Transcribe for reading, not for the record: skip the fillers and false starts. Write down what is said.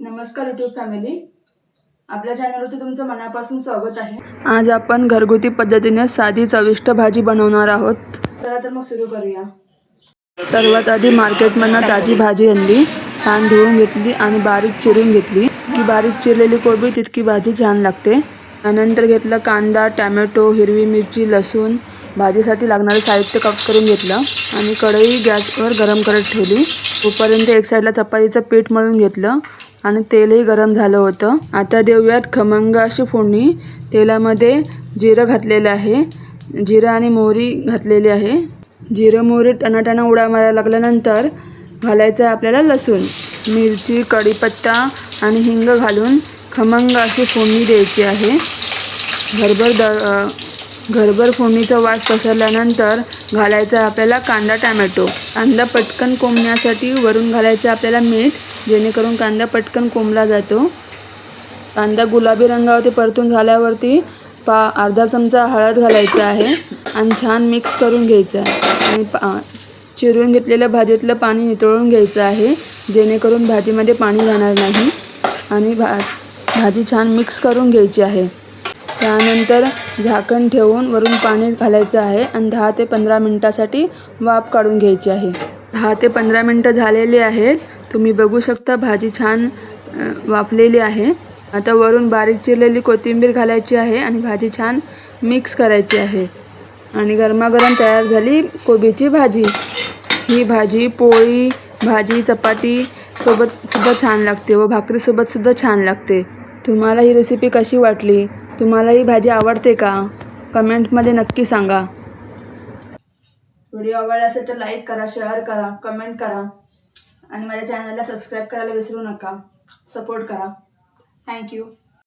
नमस्कार YouTube family, आपल्या चॅनलवरती तुमचं मनापासून स्वागत आहे। आज आपण घरगुती पद्धतीने साधी चविष्ट भाजी बनवणार आहोत। चला तर मग सुरू करूया। सर्वात आधी मार्केटमधून ताजी भाजी आणली, छान धुवून घेतली आणि बारीक चिरून घेतली। की बारीक चिरलेली कोबी तितकी भाजी छान लागते। त्यानंतर घेतला कांदा, टोमॅटो, हिरवी मिरची, लसूण, भाजीसाठी लागणारे साहित्य कट करून घेतलं आणि कढई गॅसवर गरम करत ठेवली। तोपर्यंत एक साईडला चपातीचं पीठ मळून घेतलं आणि तेलही गरम झालं होतं। आता देऊयात खमंग अशी फोडणी। तेलामध्ये जिरं घातलेलं आहे, जिरं आणि मोहरी घातलेली आहे। जिरं मोहरी टनाटना उड्या मारायला लागल्यानंतर घालायचं आपल्याला लसूण, मिरची, कढीपत्ता आणि हिंग घालून खमंग अशी फोडणी द्यायची आहे। घरभर फोडणीचा वास पसरल्यानंतर घालायचा आपल्याला कांदा, टोमॅटो। कांदा पटकन कोंबण्यासाठी वरून घालायचं आपल्याला मीठ, जेणेकरून कांदा पटकन कोंबला जातो। कांदा गुलाबी रंगावरती परतून झाल्यावरती अर्धा चमचा हळद घालायचं आहे आणि छान मिक्स करून घ्यायचं आहे आणि चिरून घेतलेल्या भाजीतलं पाणी नितळून घ्यायचं आहे, जेणेकरून भाजीमध्ये पाणी राहणार नाही आणि भाजी छान मिक्स करून घ्यायची आहे। त्यानंतर झाकण ठेवून वरून पाणी घालायचं आहे आणि 10 ते 15 मिनिटासाठी वाफ काढून घ्यायची आहे। 10 ते 15 मिनिटं झालेली आहेत। तुम्ही बघू शकता भाजी छान वाफलेली आहे। आता वरून बारीक चिरलेली कोथिंबीर घालायची आहे आणि भाजी छान मिक्स करायची आहे आणि गरमागरम तयार झाली कोबीची भाजी। ही भाजी पोळी, भाजी, चपाती सोबत सुद्धा छान लागते व भाकरीसोबत सुद्धा छान लागते। तुम्हाला ही रेसिपी कशी वाटली? तुम्हाला ही भाजी आवडते का? कमेंटमध्ये नक्की सांगा। व्हिडिओ आवडला असेल तर लाईक करा, शेअर करा, कमेंट करा आणि माझ्या चॅनलला सबस्क्राईब करायला विसरू नका। सपोर्ट करा। थँक्यू।